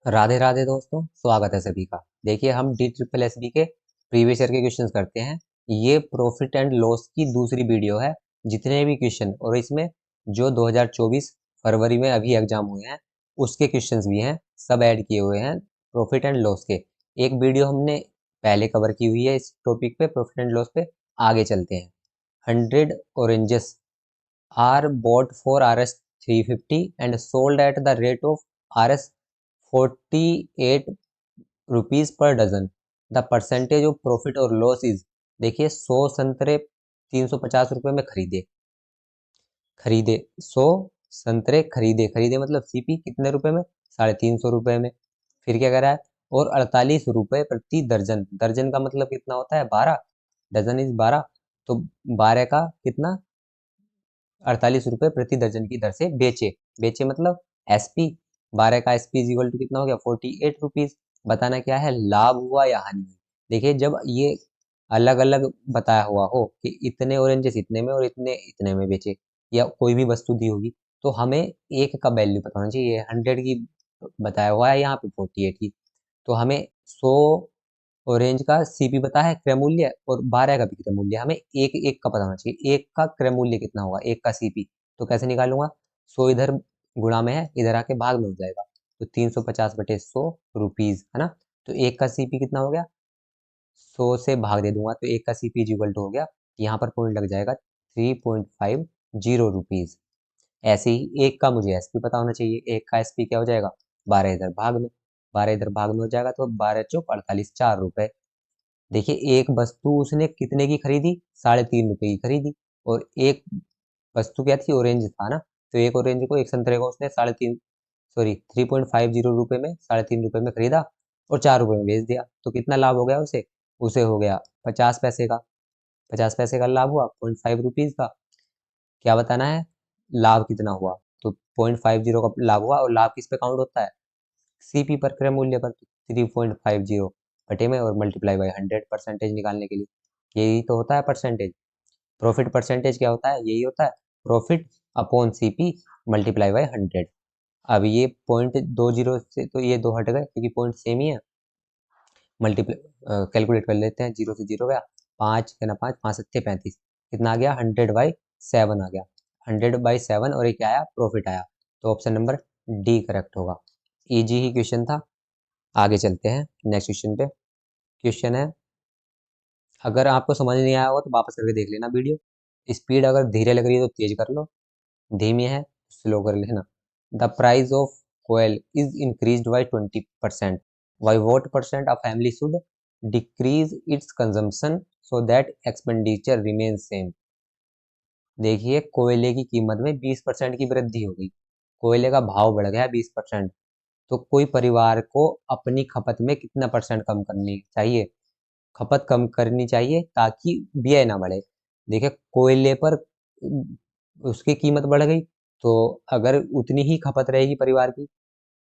राधे राधे दोस्तों, स्वागत है सभी का। देखिए, हम डी ट्रिपल एस बी के प्रीवियस ईयर के क्वेश्चंस करते हैं। ये प्रॉफिट एंड लॉस की दूसरी वीडियो है। जितने भी क्वेश्चन और इसमें जो 2024 फरवरी में अभी एग्जाम हुए हैं उसके क्वेश्चंस भी हैं, सब ऐड किए हुए हैं प्रॉफिट एंड लॉस के। एक वीडियो हमने पहले कवर की हुई है इस टॉपिक पे, प्रॉफिट एंड लॉस पे। आगे चलते हैं। 100 oranges are bought for Rs 350 and sold at the rate of Rs 48 rupees per dozen. The percentage of profit और लॉस इज। देखिए, 100 संतरे 350 रुपए में खरीदे खरीदे 100 संतरे खरीदे खरीदे मतलब सीपी कितने रुपए में? 350 रुपए में। फिर क्या करा है? और 48 रुपए प्रति दर्जन। दर्जन का मतलब कितना होता है? 12। Dozen is 12। तो 12 का कितना? 48 रुपए प्रति दर्जन की दर से बेचे। बेचे मतलब एसपी। 12 का एसपी इज इक्वल टू कितना हो गया? 48 रुपीज। बताना क्या है? लाभ हुआ या हानि हुई। देखिए, जब ये अलग अलग बताया हुआ हो कि इतने ऑरेंजेस इतने में और इतने इतने में बेचे, या कोई भी वस्तु दी होगी, तो हमें एक का वैल्यू पता होना चाहिए। 100 की बताया हुआ है, यहाँ पे 48 की। तो हमें 100 ऑरेंज का सीपी पता है क्रय मूल्य, और 12 का भी क्रय मूल्य। हमें एक एक का पता होना चाहिए, एक का क्रय मूल्य कितना होगा, एक का सीपी। तो कैसे निकालूंगा? 100 इधर गुणा में है, इधर आके भाग में हो जाएगा। तो 350/100 रुपीज है ना। तो एक का सीपी कितना हो गया? 100 से भाग दे दूंगा तो एक का सीपी इक्वल टू हो गया, यहाँ पर पॉइंट लग जाएगा 3.50 रुपीज। ऐसे ही एक का मुझे एसपी पता होना चाहिए। एक का एसपी क्या हो जाएगा? 12 इधर भाग में, 12 इधर भाग में हो जाएगा, तो 12 चौक 48, 4 रुपए। देखिए, एक वस्तु उसने कितने की खरीदी? 3.5 रुपए की खरीदी। और एक वस्तु क्या थी? ऑरेंज था ना। तो एक ऑरेंज को, एक संतरे को उसने 3.5, सॉरी 3.50 रुपए में, 3.5 रुपए में खरीदा और 4 रुपए में बेच दिया। तो कितना लाभ हो गया उसे? उसे हो गया 50 पैसे का। 50 पैसे का लाभ हुआ, 0.5 रुपीज का। क्या बताना है? लाभ कितना हुआ? तो 0.50 का लाभ हुआ। और लाभ किस पे काउंट होता है? सीपी पर, क्रय मूल्य पर। 3.50 बटे में और मल्टीप्लाई बाई 100 परसेंटेज निकालने के लिए। यही तो होता है परसेंटेज। प्रॉफिट परसेंटेज क्या होता है? यही होता है, profit upon CP multiply by 100। अब ये 0.20 से तो ये दो हट गए क्योंकि पॉइंट सेम ही है। मल्टीप्लाई कैलकुलेट कर लेते हैं। 0 से 0 गया, 5 है ना, 5 5 सत्ते 35। कितना आ गया? 100/7 आ गया। 100/7 और ये क्या आया? प्रॉफिट आया। तो ऑप्शन नंबर डी करेक्ट होगा। इजी ही क्वेश्चन था। आगे चलते हैं नेक्स्ट क्वेश्चन पे। क्वेश्चन है, अगर आपको समझ नहीं आया हो तो वापस करके देख लेना वीडियो। स्पीड अगर धीरे लग रही है तो तेज कर लो, धीमी है स्लो कर लेना। The price of coal is increase by 20%। By what percent a family should decrease its consumption so that expenditure remain same. देखिए, कोयले की कीमत में 20% की वृद्धि हो गई। कोयले का भाव बढ़ गया 20%। तो कोई परिवार को अपनी खपत में कितना परसेंट कम करनी चाहिए? खपत कम करनी चाहिए ताकि व्यय ना बढ़े। देखिए, कोयले पर उसकी कीमत बढ़ गई, तो अगर उतनी ही खपत रहेगी परिवार की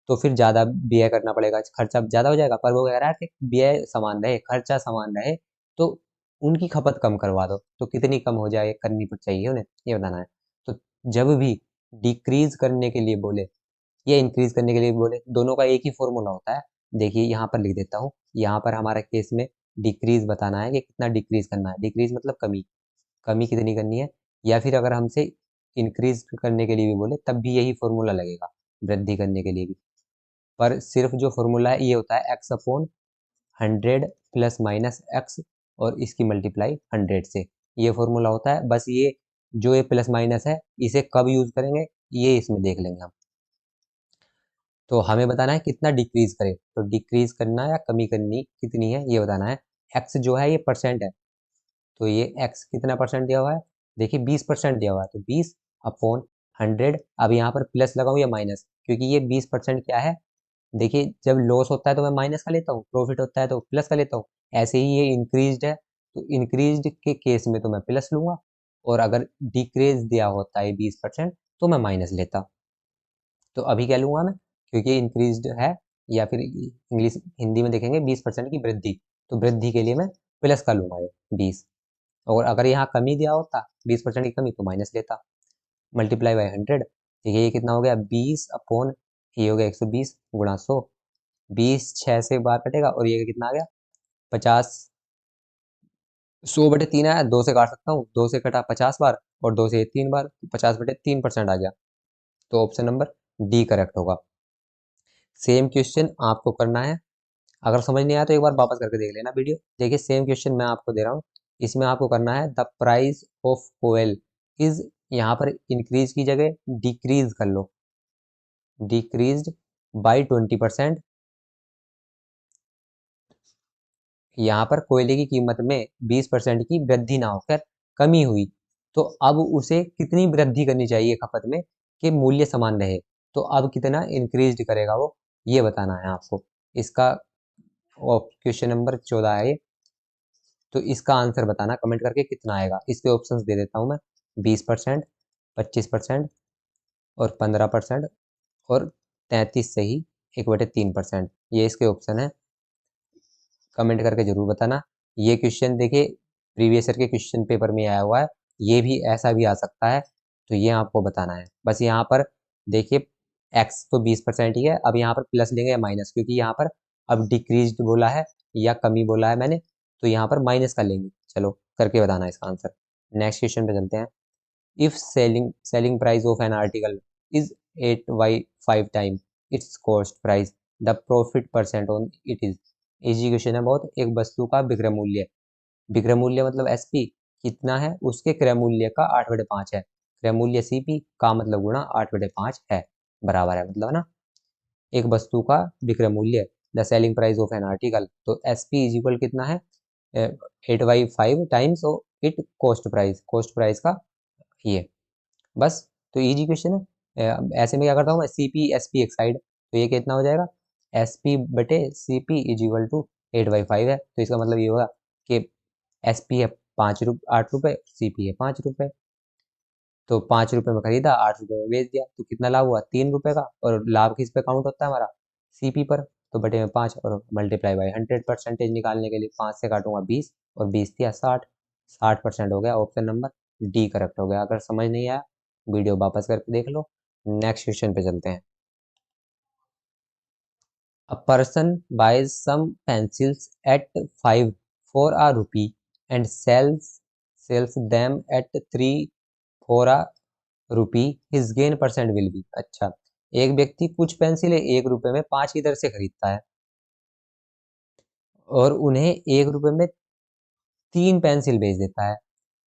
तो फिर ज़्यादा व्यय करना पड़ेगा, खर्चा ज़्यादा हो जाएगा। पर वो कह रहा है कि व्यय समान रहे, खर्चा समान रहे, तो उनकी खपत कम करवा दो। तो कितनी कम हो जाए करनी चाहिए उन्हें, ये बताना है। तो जब भी डिक्रीज करने के लिए बोले या इंक्रीज करने के लिए बोले, दोनों का एक ही फॉर्मूला होता है। देखिए, यहाँ पर लिख देता हूँ। यहाँ पर हमारा केस में डिक्रीज बताना है कि कितना डिक्रीज करना है। डिक्रीज मतलब कमी, कमी कितनी करनी है। या फिर अगर हमसे इंक्रीज करने के लिए भी बोले तब भी यही फॉर्मूला लगेगा, वृद्धि करने के लिए भी। पर सिर्फ जो फॉर्मूला है ये होता है x upon 100 plus minus x, और इसकी मल्टीप्लाई 100 से। ये फॉर्मूला होता है। बस ये जो ये प्लस माइनस है इसे कब यूज करेंगे ये इसमें देख लेंगे हम। तो हमें बताना है कितना डिक्रीज करे। तो डिक्रीज करना या कमी करनी कितनी है ये बताना है। एक्स जो है ये परसेंट है, तो ये एक्स कितना परसेंट दिया हुआ है? देखिए, 20% दिया हुआ है, तो 20 अपॉन 100। अब यहाँ पर प्लस लगाऊं या माइनस, क्योंकि ये 20% क्या है? देखिए, जब लॉस होता है तो मैं माइनस का लेता हूँ, प्रॉफिट होता है तो प्लस का लेता हूँ। ऐसे ही ये इंक्रीज्ड है, तो इंक्रीज्ड के केस में तो मैं प्लस लूंगा, और अगर डिक्रीज दिया होता है 20% तो मैं माइनस लेता। तो अभी क्या लूंगा मैं? क्योंकि इंक्रीज्ड है, या फिर इंग्लिश हिंदी में देखेंगे 20% की वृद्धि, तो वृद्धि के लिए मैं प्लस का लूंगा ये 20। और अगर यहाँ कमी दिया होता 20% की कमी तो माइनस लेता। Multiply by 100। देखिए, ये कितना हो गया? 20 अपॉन, ये हो गया 120 गुणा 100। 20 6 से बार कटेगा और ये कितना आ गया 50। 100/3 आया, 2 से काट सकता हूँ, 2 से कटा 50 बार और 2 से 3 बार, 50/3% आ गया। तो ऑप्शन नंबर डी करेक्ट होगा। सेम क्वेश्चन आपको करना है, अगर समझ नहीं आया तो एक बार वापस करके देख लेना वीडियो। देखिए सेम क्वेश्चन मैं आपको दे रहा हूँ, इसमें आपको करना है the price of coal is, यहाँ पर इंक्रीज की जगह डिक्रीज कर लो, डिक्रीज्ड बाई 20%। यहाँ पर कोयले की कीमत में 20% की वृद्धि ना होकर कमी हुई, तो अब उसे कितनी वृद्धि करनी चाहिए खपत में कि मूल्य समान रहे। तो अब कितना इंक्रीज करेगा वो, ये बताना है आपको। इसका क्वेश्चन नंबर 14 है ये। तो इसका आंसर बताना कमेंट करके कितना आएगा। इसके ऑप्शंस दे देता हूँ मैं, 20%, 25% और 15% और 33 से ही 1/3%, ये इसके ऑप्शन है। कमेंट करके जरूर बताना। ये क्वेश्चन देखिए प्रीवियस ईयर के क्वेश्चन पेपर में आया हुआ है, ये भी ऐसा भी आ सकता है, तो ये आपको बताना है। बस यहाँ पर देखिए एक्स तो 20% ही है, अब यहाँ पर प्लस लेंगे या माइनस, क्योंकि यहाँ पर अब डिक्रीज बोला है या कमी बोला है मैंने, तो यहाँ पर माइनस का लेंगे। चलो करके बताना इसका आंसर। नेक्स्ट क्वेश्चन पे चलते हैं। If selling price of N article is 8/5 time it's cost price, the profit percent on it is. Easy question है बहुत। एक वस्तु का विक्रय मूल्य, विक्रय मूल्य मतलब एसपी कितना है, उसके क्रय मूल्य का 8/5 है। क्रय मूल्य सीपी का मतलब गुणा 8/5 है, बराबर है मतलब, है ना। एक वस्तु का विक्रय मूल्य, the selling price of an article, तो एसपी इज इक्वल कितना है 8/5 टाइम्स इट कॉस्ट प्राइस का ये। बस, तो इजी क्वेश्चन है। ऐसे में क्या करता हूँ मैं, सीपी एसपी एक साइड, तो ये कितना हो जाएगा SP/CP इज इक्वल टू 8/5 है। तो इसका मतलब ये होगा कि SP है 8 रुपये, CP है 5 रुपये। तो 5 रुपये में खरीदा, 8 रुपये में बेच दिया, तो कितना लाभ हुआ 3 रुपये का। और लाभ किस पे काउंट होता है हमारा, सीपी पर। तो बटे में 5 और मल्टीप्लाई बाई 100 परसेंटेज निकालने के लिए 5 से काटूंगा 20 और 20 दिया 60, 60% हो गया। ऑप्शन नंबर डी करेक्ट हो गया। अगर समझ नहीं आया वीडियो वापस करके देख लो। नेक्स्ट क्वेश्चन पे चलते हैं। A person buys some pencils at 5 for a rupee and sells them at 3 for a rupee. His gain percent will be। अच्छा, एक व्यक्ति कुछ पेंसिलें 1 रुपए में 5 की दर से खरीदता है और उन्हें 1 रुपए में 3 पेंसिल बेच देता है।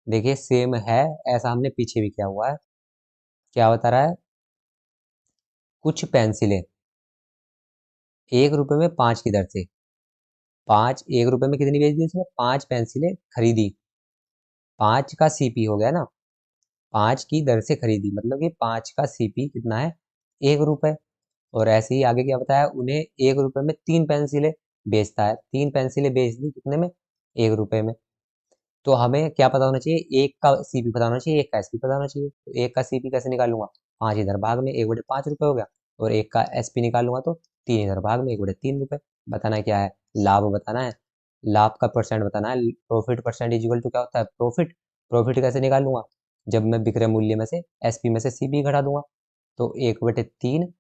देखिए सेम है, ऐसा हमने पीछे भी किया हुआ है। क्या बता रहा है, कुछ पेंसिलें 1 रुपए में 5 की दर से, 1 रुपए में कितनी बेच दी उसने, 5 पेंसिलें खरीदी। 5 का सीपी हो गया ना, 5 की दर से खरीदी, मतलब कि 5 का सीपी कितना है 1 रुपए। और ऐसे ही आगे क्या बताया, उन्हें 1 रुपए में 3 पेंसिलें बेचता है, 3 पेंसिलें बेच दी कितने में, 1 रुपए में। तो हमें क्या पता होना चाहिए, एक का सीपी पता होना चाहिए, एक का एसपी पता होना चाहिए। तो एक का सीपी कैसे निकालूंगा, 5 इधर भाग में 1/5 रुपए हो गया, और एक का एसपी निकालूंगा तो 3 इधर भाग में 1/3 रुपए। बताना क्या है, लाभ बताना है, लाभ का परसेंट बताना है। प्रॉफिट परसेंट इक्वल टू क्या होता है, प्रॉफिट। प्रॉफिट कैसे निकालूंगा, जब मैं विक्रय मूल्य में से एसपी में से सीपी घटा दूंगा। तो 1/3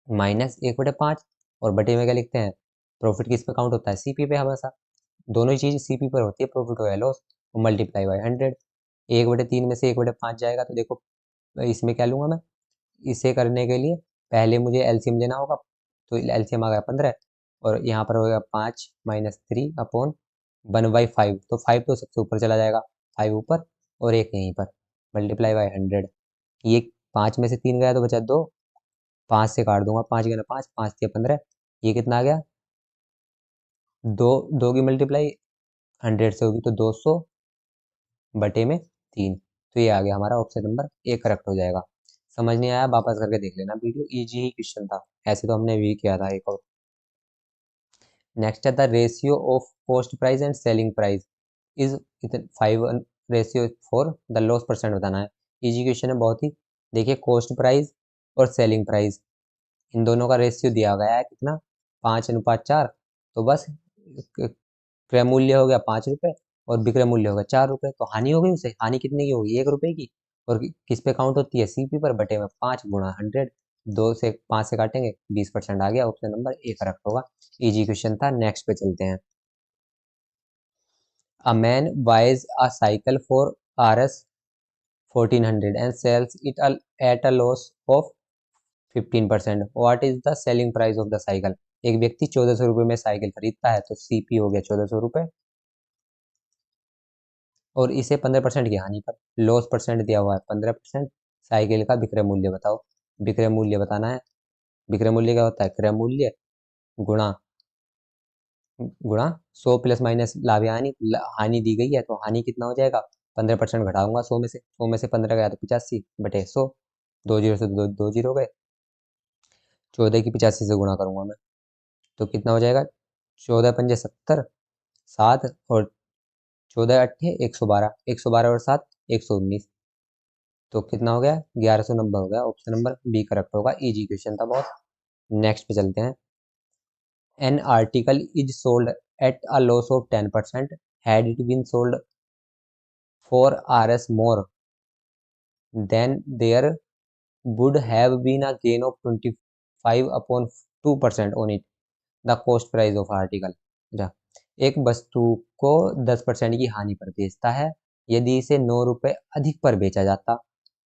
माइनस 1/5, और बटे में क्या लिखते हैं, प्रॉफिट किस पे काउंट होता है, सीपी पे हमेशा। दोनों ही चीज सीपी पर होती है, प्रॉफिट हो या लॉस, मल्टीप्लाई बाई 100। 1/3 में से 1/5 जाएगा, तो देखो इसमें क्या लूंगा मैं, इसे करने के लिए पहले मुझे एलसीएम लेना होगा। तो एलसीएम आ गया 15, और यहाँ पर हो गया 5 माइनस 3/1/5। तो 5 तो सबसे ऊपर चला जाएगा, 5 ऊपर और एक यहीं पर, मल्टीप्लाई बाई 100। ये 5 में से 3 गया तो बचा 2, 5 से काट दूंगा, 5 गया 5, 5 दिया 15। ये कितना आ गया, 2, 2 की मल्टीप्लाई 100 से होगी तो 200/3। तो ये आ गया हमारा ऑप्शन नंबर ए करेक्ट हो जाएगा। समझ नहीं आया वापस करके देख लेना वीडियो, इजी ही क्वेश्चन था, ऐसे तो हमने भी किया था एक और। नेक्स्ट है the ratio of cost price and selling price is 5 for the loss percent बताना है। इजी क्वेश्चन है बहुत ही। देखिए कॉस्ट प्राइस और सेलिंग प्राइस, इन दोनों का रेशियो दिया गया है कितना, 5:4। तो बस क्रय मूल्य हो गया 5 रुपए और विक्रय मूल्य हो गया 4 रुपए, तो हानि हो गई उसे, हानि कितने की होगी 1 रुपए की। और किस पे काउंट होती है, सीपी पर, बटे में 5 गुणा 100। 5 से काटेंगे 20% आ गया, ऑप्शन नंबर ए करेक्ट होगा। इजी क्वेश्चन था। नेक्स्ट पे चलते हैं। A man buys a cycle for RS 1400 and sells it at a loss of 15%. What is the selling price of the cycle? एक व्यक्ति 1400 रुपये में साइकिल खरीदता है, तो CP हो गया 1400 रुपये, और इसे 15% की हानि पर लॉस परसेंट दिया हुआ है 15%। साइकिल का विक्रय मूल्य बताओ। विक्रय मूल्य बताना है। विक्रय मूल्य क्या होता है? क्रय मूल्य गुणा गुणा 100 प्लस माइनस लाभ या हानि। हानि दी गई है तो हानि कितना हो जाएगा? 15% घटाऊंगा 100 में से 15 गया तो 85/100। 2 जीरो से दो जीरो गए। 14 की 85 से गुणा करूंगा मैं, तो कितना हो जाएगा? 14×5 = 70, 7 और 14×8 = 112, 112 और 7 119, तो कितना हो गया? 1190 हो गया। ऑप्शन नंबर बी करेक्ट होगा। इजी क्वेश्चन था बहुत। नेक्स्ट पे चलते हैं। An article is sold at a loss of 10%, had it been sold for RS more than there would have been a gain of 25/2% on it. The cost price of article. जा, एक वस्तु को 10% की हानि पर बेचता है, यदि इसे 9 रुपए अधिक पर बेचा जाता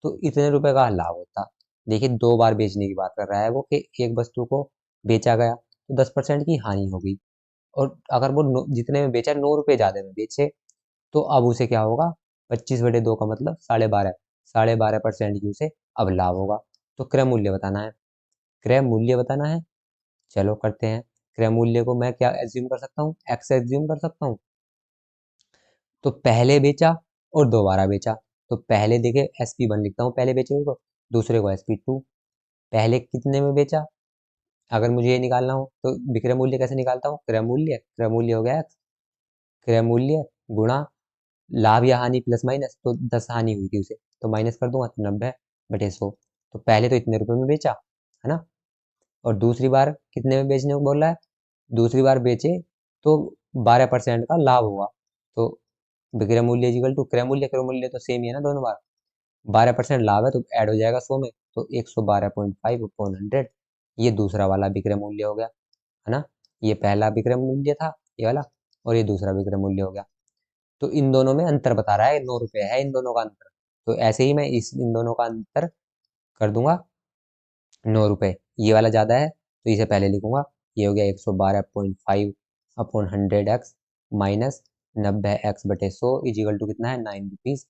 तो इतने रुपए का लाभ होता। देखिए, 2 बार बेचने की बात कर रहा है वो, कि एक वस्तु को बेचा गया तो 10% की हानि हो गई, और अगर वो जितने में बेचा 9 रुपए ज्यादा में बेचे, तो अब उसे क्या होगा? 25/2 का मतलब 12.5, 12.5% की उसे अब लाभ होगा। तो क्रय मूल्य बताना है। क्रय मूल्य बताना है। चलो करते हैं। क्रय मूल्य को मैं क्या एज्यूम कर सकता हूँ? एक्स एज्यूम कर सकता हूँ। तो पहले बेचा और दोबारा बेचा, तो पहले देखे SP1 लिखता हूँ पहले बेचे हुए को, दूसरे को SP2। पहले कितने में बेचा, अगर मुझे ये निकालना हो तो विक्रय मूल्य कैसे निकालता हूँ? क्रय मूल्य हो गया एक्स, क्रय मूल्य गुणा लाभ या हानि प्लस माइनस, तो 10 हानि हुई थी उसे, तो माइनस कर दूंगा तो 90/100। तो पहले तो इतने रुपए में बेचा, है ना, और दूसरी बार कितने में बेचने को बोल रहा है? दूसरी बार बेचे तो 12% का लाभ हुआ। तो विक्रय मूल्य इक्वल टू क्रय मूल्य तो सेम ही है ना दोनों बार। 12% लाभ है तो ऐड हो जाएगा 100 में, तो 112.5/100। ये दूसरा वाला विक्रय मूल्य हो गया, है ना। ये पहला विक्रय मूल्य था ये वाला, और ये दूसरा विक्रय मूल्य हो गया। तो इन दोनों में अंतर बता रहा है, 9 रुपए है इन दोनों का अंतर। तो ऐसे ही मैं इन दोनों का अंतर कर दूंगा 9 रुपए। ये वाला ज्यादा है तो इसे पहले लिखूंगा। ये हो गया 112.5/100x minus 90x/100 is equal to कितना है? 9 रुपीज।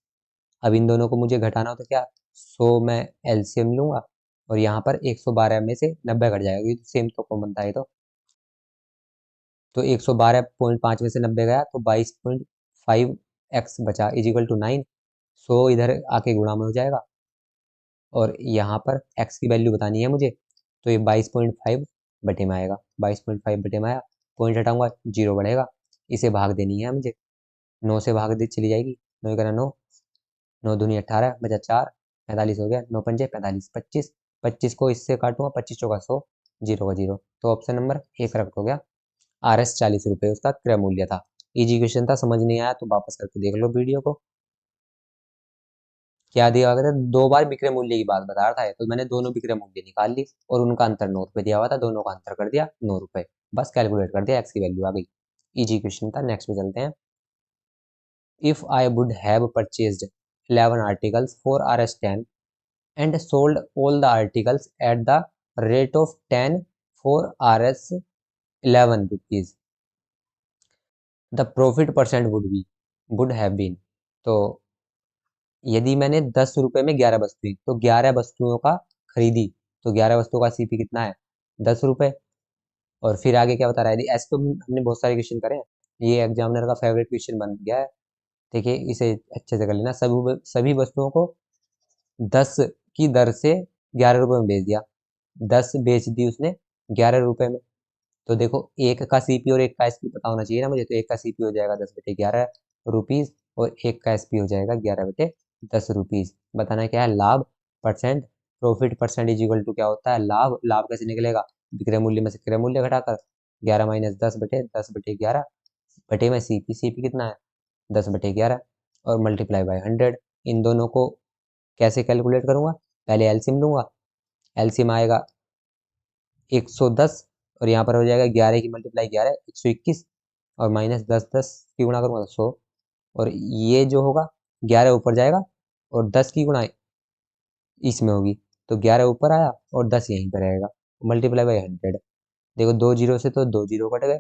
अब इन दोनों को मुझे घटाना हो तो क्या? 100 में LCM लूंगा, और यहाँ पर 112 में से 90 घट जाएगा, ये तो सेम तो कॉमन था ये तो 112.5 में से 90 गया तो 22.5x बचा इजिकल टू 9। 100 इधर आके गुणा में हो जाएगा, और यहाँ पर x की वैल्यू बतानी है मुझे, तो ये 22.5 बटे में आएगा। 22.5 बटे में आया, पॉइंट हटाऊंगा 0 बढ़ेगा, इसे भाग देनी है मुझे। 9 से भाग दे चली जाएगी, 9 करा 9, 9 दूनी 18 बचा 4, 45 हो गया। 9×5 = 45, 25, 25 को इससे काटूंगा, 25×4 = 100, 0 का 0, तो ऑप्शन नंबर ए करेक्ट हो गया। RS 40 रुपये उसका क्रय मूल्य था। इजी क्वेश्चन था, समझ नहीं आया तो वापस करके देख लो वीडियो को। क्या दिया गया था? 2 बार विक्रय मूल्य की बात बता रहा था, तो मैंने दोनों विक्रय मूल्य निकाल ली, और उनका अंतर 9 रुपये दिया हुआ था, दोनों का अंतर कर दिया 9 रुपये, बस कैलकुलेट कर दिया, एक्स की वैल्यू आ गई। इजी क्वेश्चन था। नेक्स्ट पे चलते हैं। If I would have purchased 11 articles for RS10 and sold all the articles at the rate of 10 for RS 11 rupees, the profit percent would have been। तो यदि मैंने 10 रुपए में 11 वस्तुएं, तो 11 वस्तुओं का खरीदी, तो 11 वस्तुओं का CP कितना है? 10 रुपए। और फिर आगे क्या बता रहा है? ऐसे तो हमने बहुत सारे क्वेश्चन करे हैं, ये एग्जामिनर का फेवरेट क्वेश्चन बन गया है। देखिए, इसे अच्छे से कर लेना। सभी वस्तुओं को 10 की दर से 11 रुपए में बेच दिया। 10 बेच दी उसने 11 रुपए में। तो देखो, एक का CP और एक का SP पता होना चाहिए ना मुझे, तो एक का CP हो जाएगा 10/11 रुपीज, और एक का SP हो जाएगा 11/10 रुपीज। बताना क्या है? लाभ percent, profit percent is equal to क्या होता है? लाभ। लाभ कैसे निकलेगा? विक्रय मूल्य में से क्रय मूल्य घटाकर, 11 - 10/10/11 बटे में CP। CP कितना है? 10/11, और मल्टीप्लाई बाय 100। इन दोनों को कैसे कैलकुलेट करूंगा? पहले LCM लूंगा, एलसीएम आएगा 110 और यहाँ पर हो जाएगा 11 की मल्टीप्लाई 11 121 और माइनस 10 10 की गुणा करूँगा तो 100 और ये जो होगा 11 ऊपर जाएगा और 10 की गुणा इसमें होगी तो 11 ऊपर आया और 10 यहीं पर रहेगा मल्टीप्लाई बाई 100। देखो 2 जीरो से तो 2 जीरो कट गए,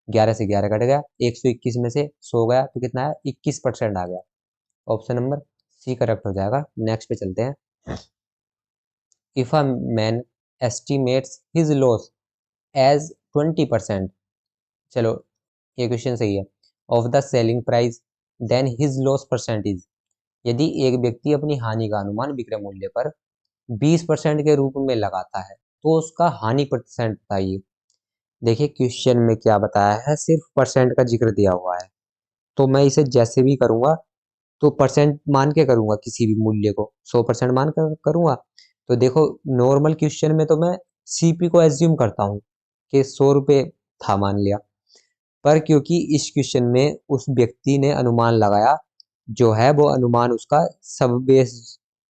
11 से 11 कट गया, 121 में से 100 गया तो कितना है 21% आ गया। ऑप्शन नंबर सी करेक्ट हो जाएगा। नेक्स्ट पे चलते हैं। If a man estimates his loss as 20%, चलो ये क्वेश्चन सही है, of the selling price then his loss percentage, यदि एक व्यक्ति अपनी हानि का अनुमान विक्रय मूल्य पर 20% के रूप में लगाता है तो उसका हानि परसेंट बताइए। देखिए क्वेश्चन में क्या बताया है, सिर्फ परसेंट का जिक्र दिया हुआ है तो मैं इसे जैसे भी करूंगा तो परसेंट मान के करूंगा, किसी भी मूल्य को 100% मान कर करूंगा। तो देखो नॉर्मल क्वेश्चन में तो मैं सीपी को एज्यूम करता हूँ कि 100 रुपये था मान लिया, पर क्योंकि इस क्वेश्चन में उस व्यक्ति ने अनुमान लगाया जो है वो अनुमान उसका सब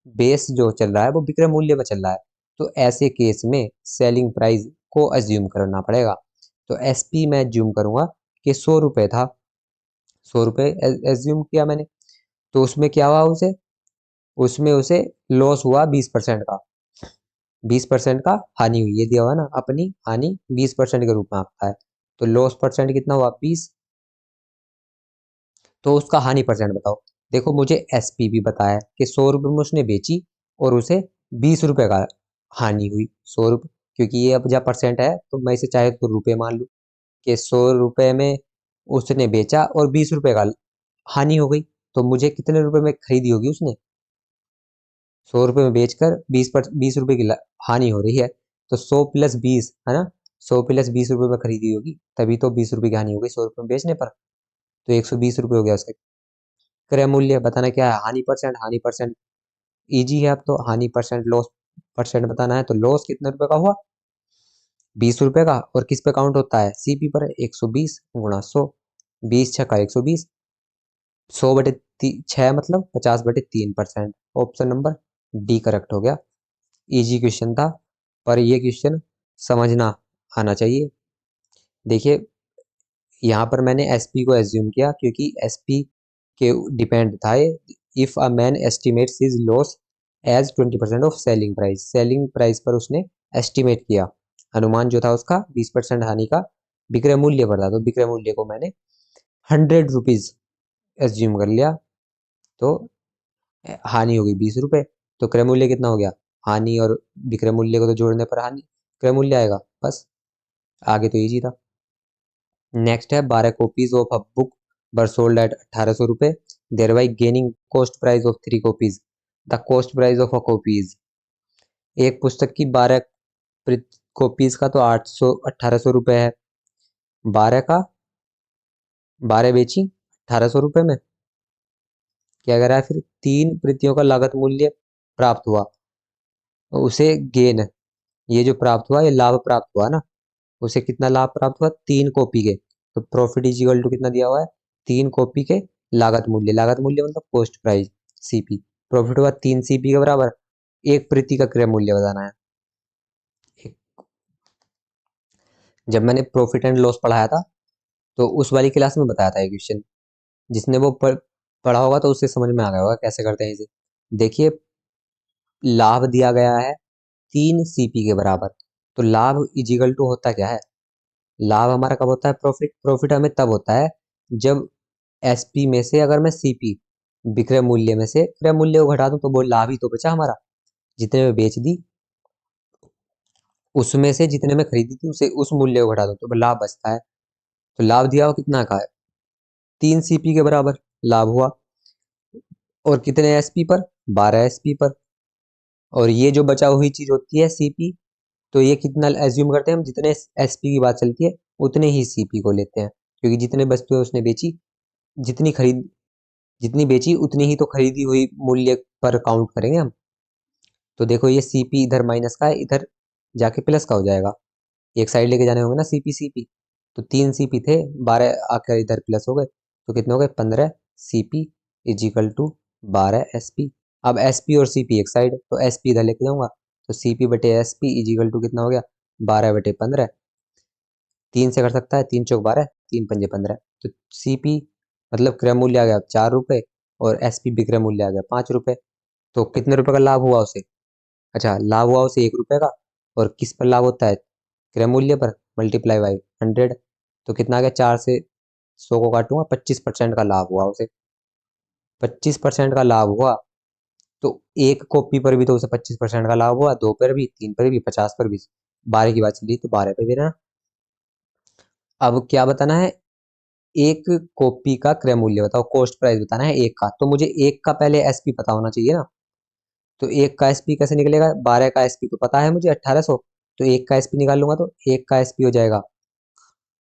बेस जो चल रहा है वो विक्रय मूल्य में चल रहा है, तो ऐसे केस में सेलिंग प्राइस को अज्यूम करना पड़ेगा। तो एसपी मैं अज्यूम करूंगा कि 100 रुपये था, 100 रुपये एज्यूम किया मैंने, तो उसमें क्या हुआ उसे, उसमें उसे लॉस हुआ 20% का, 20% का हानि हुई, ये दिया हुआ ना अपनी हानि 20% के रूप में आता है, तो लॉस परसेंट कितना हुआ 20, तो उसका हानि परसेंट बताओ। देखो मुझे एसपी भी बताया कि 100 रुपये में उसने बेची और उसे 20 रुपये का हानि हुई, 100 रुपये, क्योंकि ये अब जब परसेंट है तो मैं इसे चाहे तो रुपये मान लूँ कि 100 रुपये में उसने बेचा और 20 रुपये का हानि हो गई, तो मुझे कितने रुपए में खरीदी होगी उसने, 100 रुपये में बेचकर 20 रुपये की हानि हो रही है, तो 100 + 20 है ना, 100 + 20 रुपये में खरीदी होगी, तभी तो 20 रुपये की हानि हो गई 100 रुपये में बेचने पर, तो 120 रुपये हो गया उसका क्रय मूल्य। बताना क्या है, हानि परसेंट, हानि परसेंट इजी है, अब तो हानि परसेंट लॉस परसेंट बताना है, तो लॉस कितने रुपए का हुआ 20 रुपये का, और किस पे काउंट होता है सीपी पर, 120 गुणा 100, 20 छक्का 120, 100/6 मतलब 50/3%। ऑप्शन नंबर डी करेक्ट हो गया। इजी क्वेश्चन था पर ये क्वेश्चन समझना आना चाहिए। देखिए यहाँ पर मैंने एसपी को एज्यूम किया क्योंकि एसपी के डिपेंड था ये, if a man estimates his loss as 20% of selling price, selling price पर उसने एस्टिमेट किया, अनुमान जो था उसका 20% हानि का विक्रय मूल्य पर था, तो विक्रय मूल्य को मैंने 100 रुपीज एज्यूम कर लिया, तो हानि हो गई 20 रुपये, तो क्रय मूल्य कितना हो गया, हानि और विक्रय मूल्य को तो जोड़ने पर हानि क्रय मूल्य आएगा, बस आगे तो इजी था। नेक्स्ट है 12 copies of a book were sold at 1800 रुपये, thereby gaining cost price of 3 copies, the cost price of a copies, एक पुस्तक की 12 कॉपीज का तो 1800 रुपये है, 12 का 12 बेची 1800 रुपये में, क्या कह रहा है फिर 3 प्रतियों का लागत मूल्य प्राप्त हुआ, उसे गेन, ये जो प्राप्त हुआ ये लाभ प्राप्त हुआ ना, उसे कितना लाभ प्राप्त हुआ 3 कॉपी के, तो प्रॉफिट इज इक्वल टू कितना दिया हुआ है 3 कॉपी के लागत मूल्य, लागत मूल्य मतलब कॉस्ट प्राइस सीपी, प्रॉफिट हुआ 3 सीपी के बराबर, 1 प्रति का क्रय मूल्य बताना है। जब मैंने प्रॉफिट एंड लॉस पढ़ाया था तो उस वाली क्लास में बताया था ये क्वेश्चन, जिसने वो पढ़ा होगा तो उससे समझ में आ गया होगा कैसे करते हैं इसे। देखिए लाभ दिया गया है 3 सीपी के बराबर, तो लाभ इजिकल टू होता क्या है, लाभ हमारा कब होता है प्रॉफिट, प्रॉफिट हमें तब होता है जब एसपी में से अगर मैं सीपी विक्रय मूल्य में से क्रय मूल्य को घटा दूं तो वो लाभ ही तो बचा हमारा, जितने में बेच दी उसमें से जितने में खरीदी थी उसे उस मूल्य को घटा दो तो लाभ बचता है, तो लाभ दिया हुआ कितना का है 3 सीपी के बराबर लाभ हुआ, और कितने एसपी पर 12 एसपी पर, और ये जो बचा हुई चीज होती है सीपी, तो ये कितना एज्यूम करते हैं हम, जितने एसपी की बात चलती है उतने ही सीपी को लेते हैं, क्योंकि जितने वस्तुएं उसने बेची, जितनी खरीद जितनी बेची उतनी ही तो खरीदी हुई मूल्य पर काउंट करेंगे हम। तो देखो ये सीपी इधर माइनस का है, इधर जाके प्लस का हो जाएगा, एक साइड लेके जाने होंगे ना सीपी सीपी, तो 3 सीपी थे 12 आकर इधर प्लस हो गए, तो कितने हो गए 15 CP is equal to 12 SP. अब एसपी और सीपी एक साइड, तो एसपी इधर लेके जाऊंगा तो CP बटे SP इजिकल टू कितना हो गया 12/15। 3 से कर सकता है, 3 चौक 12, 3 पंजे 15। तो CP मतलब क्रय मूल्य आ गया 4 रुपये और SP विक्रय मूल्य आ गया 5 रुपये। तो कितने रुपए का लाभ हुआ उसे? अच्छा, लाभ हुआ उसे 1 रुपये का। और किस पर लाभ होता है? क्रय मूल्य पर, मल्टीप्लाई बाई 100। तो कितना आ गया, 4 से 100 को काटूंगा, 25% का लाभ हुआ उसे। 25% का लाभ हुआ तो एक कॉपी पर भी तो उसे 25% का लाभ हुआ, 2 पर भी, 3 पर भी, 50 पर भी। 12 की बात चली तो 12 पे भी रहना। अब क्या बताना है? एक कॉपी का क्रय मूल्य बताओ, कॉस्ट प्राइस बताना है एक का। तो मुझे एक का पहले एसपी पता होना चाहिए ना। तो एक का एसपी कैसे निकलेगा? 12 का एसपी तो पता है मुझे 1800। तो एक का एसपी निकाल लूंगा, तो एक का एसपी हो जाएगा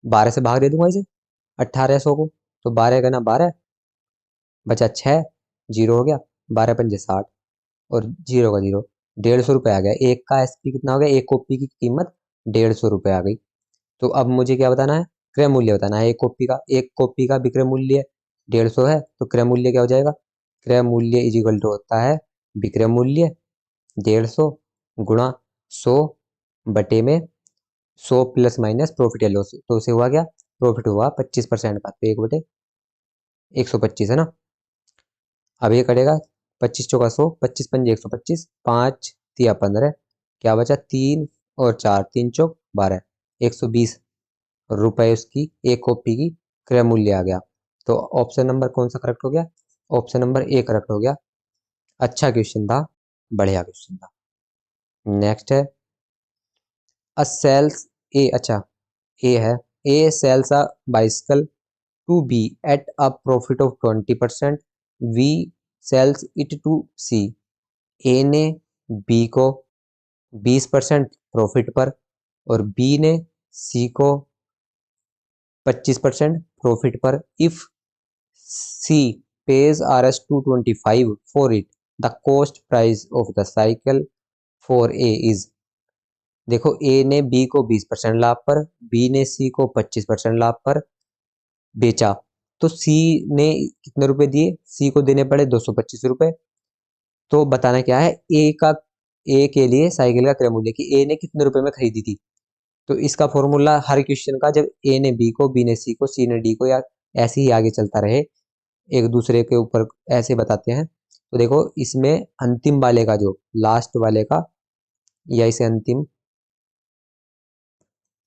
12 से भाग दे दूंगा इसे 1800 को। तो 12 का ना 12 बचा 6, जीरो हो गया, 12 पंजे 60 और जीरो का जीरो। 150 रुपये आ गया। एक का एसपी कितना हो गया? एक कॉपी की कीमत 150 रुपये आ गई। तो अब मुझे क्या बताना है? क्रय मूल्य बताना है एक कॉपी का। एक कॉपी का विक्रय मूल्य 150 है, तो क्रय मूल्य क्या हो जाएगा? क्रय मूल्य इजिकल टू होता है विक्रय मूल्य 150 गुणा 100 बटे में 100 प्लस माइनस प्रॉफिट या लॉस। तो उसे हुआ क्या? प्रॉफिट हुआ 25% का, तो 1/125 है ना। अब ये करेगा 25 चौका 100, 25 पंजे 125, 5 तिया 15, क्या बचा? 3 और 4, 3 चौक 12, 120 रुपए उसकी एक कॉपी की क्रय मूल्य आ गया। तो ऑप्शन नंबर कौन सा करेक्ट हो गया? ऑप्शन नंबर ए करेक्ट हो गया। अच्छा क्वेश्चन था, बढ़िया क्वेश्चन था। नेक्स्ट है अ सेल्स ए। अच्छा, ए है, A sells a bicycle to B at a profit of 20%, we sells it to C. A ने बी को 20% प्रॉफिट पर और बी ने सी को 25% प्रॉफिट पर। If C pays Rs 225 for it, the cost price of the cycle for A is। देखो, ए ने B को 20% लाभ पर, बी ने सी को 25% लाभ पर बेचा। तो सी ने कितने रुपए दिए? सी को देने पड़े 225 रुपए। तो बताना क्या है? ए के लिए साइकिल का क्रय मूल्य कि ए ने कितने रुपए में खरीदी थी। तो इसका फॉर्मूला हर क्वेश्चन का, जब ए ने बी को, बी ने सी को, सी ने डी को, या ऐसे ही आगे चलता रहे, एक दूसरे के ऊपर ऐसे बताते हैं। तो देखो, इसमें अंतिम वाले का, जो लास्ट वाले का, या इसे अंतिम,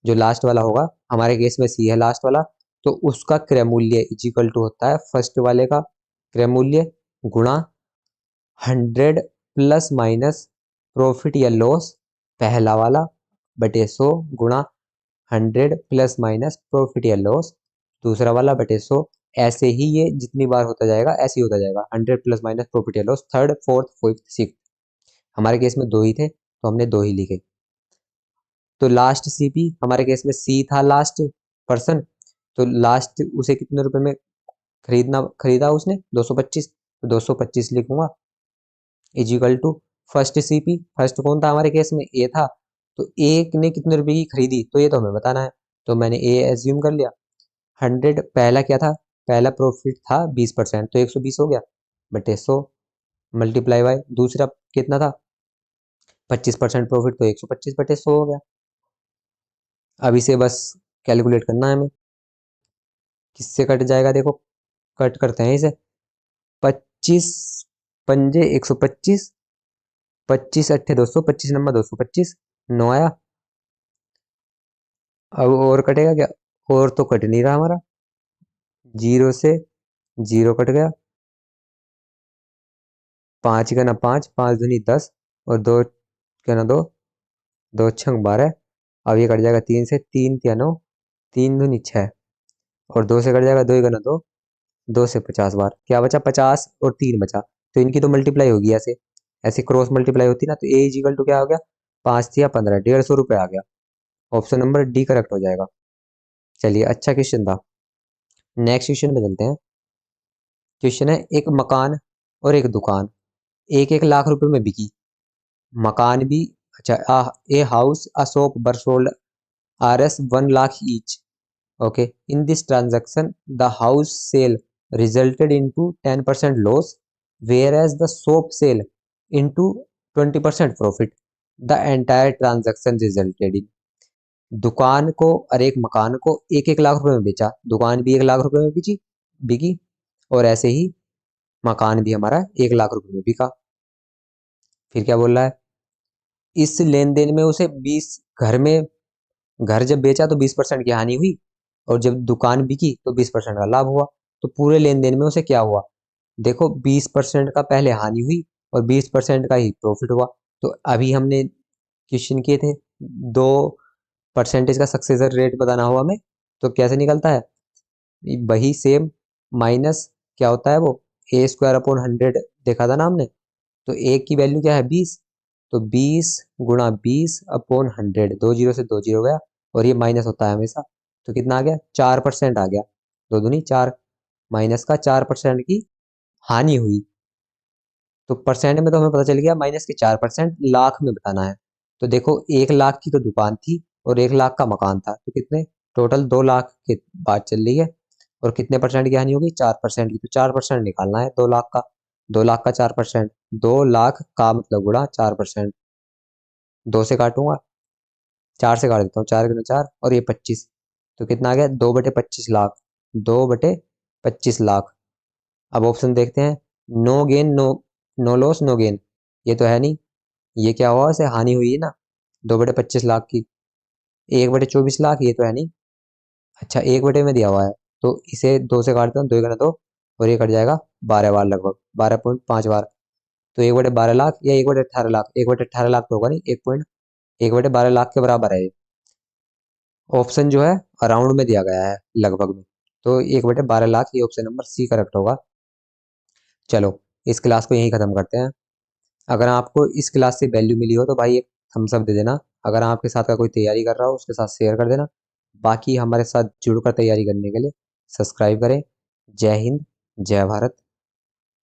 जो लास्ट वाला होगा, हमारे केस में सी है लास्ट वाला, तो उसका क्रय मूल्य इजिकल टू होता है फर्स्ट वाले का क्रय मूल्य गुणा 100 प्लस माइनस प्रॉफिट या लॉस पहला वाला बटे 100 गुणा 100 प्लस माइनस प्रॉफिट या लॉस दूसरा वाला बटे 100। ऐसे ही ये जितनी बार होता जाएगा ऐसे ही होता जाएगा। 100 प्लस माइनस प्रॉफिट या loss third, fourth, fifth, six. हमारे केस में दो ही थे तो हमने दो ही लिखे। तो लास्ट सीपी, हमारे केस में सी था लास्ट पर्सन, तो लास्ट उसे कितने रुपए में खरीदा उसने? 225। तो 225 लिखूंगा equal to first CP. First कौन था हमारे केस में? ए था। तो एक ने कितने रुपए की खरीदी, तो ये तो हमें बताना है। तो मैंने ए एज्यूम कर लिया। 100 पहला क्या था? पहला प्रॉफिट था 20%, तो 120 हो गया बटे 100 मल्टीप्लाई बाय दूसरा कितना था? 25% प्रॉफिट, तो 125 बटे 100 हो गया। अब इसे बस कैलकुलेट करना है हमें, किससे कट जाएगा? देखो, कट करते हैं इसे। 25 पंजे 125, 25 अट्ठे 200, 25 नंबर 225, 9 आया। अब और कटेगा क्या? और तो कट नहीं रहा हमारा, जीरो से जीरो कट गया। 5 का ना 5, 5 दूनी 10 और 2 का ना 2, 2 छंग 12। अब ये कट जाएगा 3 से, 3 या 9, 3 दूनी 6 और 2 से कट जाएगा 2 का ना 2, 2 से 50 बार क्या बचा? 50 और 3 बचा। तो इनकी तो मल्टीप्लाई होगी ऐसे, ऐसे क्रॉस मल्टीप्लाई होती ना। तो ए इजिकल टू क्या हो गया? 5 या 15, 150 रुपये आ गया। ऑप्शन नंबर डी करेक्ट हो जाएगा। चलिए, अच्छा क्वेश्चन था। नेक्स्ट क्वेश्चन पे चलते हैं। क्वेश्चन है, एक मकान और एक दुकान एक 1 लाख रुपए में बिकी। मकान भी, अच्छा, a house a shop were sold Rs 1 lakh each। Okay, in this transaction the house sale resulted into 10% loss, whereas the shop sale into 20% profit। The entire transaction resulted in, दुकान को और एक मकान को 1-1 लाख रुपए में बेचा, दुकान भी 1 लाख रुपए में बिकी, और ऐसे ही मकान भी हमारा 1 लाख रुपए में बिका। फिर क्या बोल रहा है, इस लेन देन में उसे 20 घर जब बेचा तो 20% की हानि हुई, और जब दुकान बिकी तो 20% का लाभ हुआ। तो पूरे लेन देन में उसे क्या हुआ, देखो 20% का पहले हानि हुई और 20% का ही प्रॉफिट हुआ। तो अभी हमने क्वेश्चन किए थे, दो परसेंटेज का सक्सेसर रेट बताना हुआ हमें, तो कैसे निकलता है, वही सेम माइनस क्या होता है वो, a² अपॉन 100 देखा था ना हमने। तो एक की वैल्यू क्या है 20, तो 20 × 20 अपॉन 100, 2 जीरो से 2 जीरो गया, और ये माइनस होता है हमेशा। तो कितना आ गया, 4% आ गया, 2 दूनी 4, माइनस का 4% की हानि हुई। तो परसेंट में तो हमें पता चल गया, माइनस के 4% लाख में बताना है। तो देखो 1 लाख की तो दुकान थी और 1 लाख का मकान था, तो कितने, टोटल 2 लाख की बात चल रही है, और कितने परसेंट की हानि होगी, 4% की। तो 4% निकालना है 2 लाख का, 2 लाख का 4%, 2 लाख का मतलब गुणा 4%, 2 से काटूंगा, 4 से काट देता हूँ, 4 × 4 और ये 25, तो कितना आ गया, 2/25 लाख, 2/25 लाख। अब ऑप्शन देखते हैं, no gain no loss no gain, ये तो है नहीं, ये क्या हुआ, इसे हानि हुई है ना 2/25 लाख की। 1/24 लाख, ये तो है नहीं, अच्छा 1 बटे में दिया हुआ है, तो इसे 2 से काटता हूँ, 2 × 2 और ये कट जाएगा 12 बार, लगभग 12.5 बार। तो 1/12 लाख या 1/18 लाख, 1/18 लाख तो होगा नहीं, 1/12 लाख के बराबर है ये। ऑप्शन जो है अराउंड में दिया गया है, लगभग में, तो 1/12 लाख, ये ऑप्शन नंबर सी करेक्ट होगा। चलो इस क्लास को यहीं ख़त्म करते हैं। अगर आपको इस क्लास से वैल्यू मिली हो तो भाई एक थम्स अप दे देना, अगर आपके साथ का कोई तैयारी कर रहा हो उसके साथ शेयर कर देना, बाकी हमारे साथ जुड़कर तैयारी करने के लिए सब्सक्राइब करें। जय हिंद, जय भारत।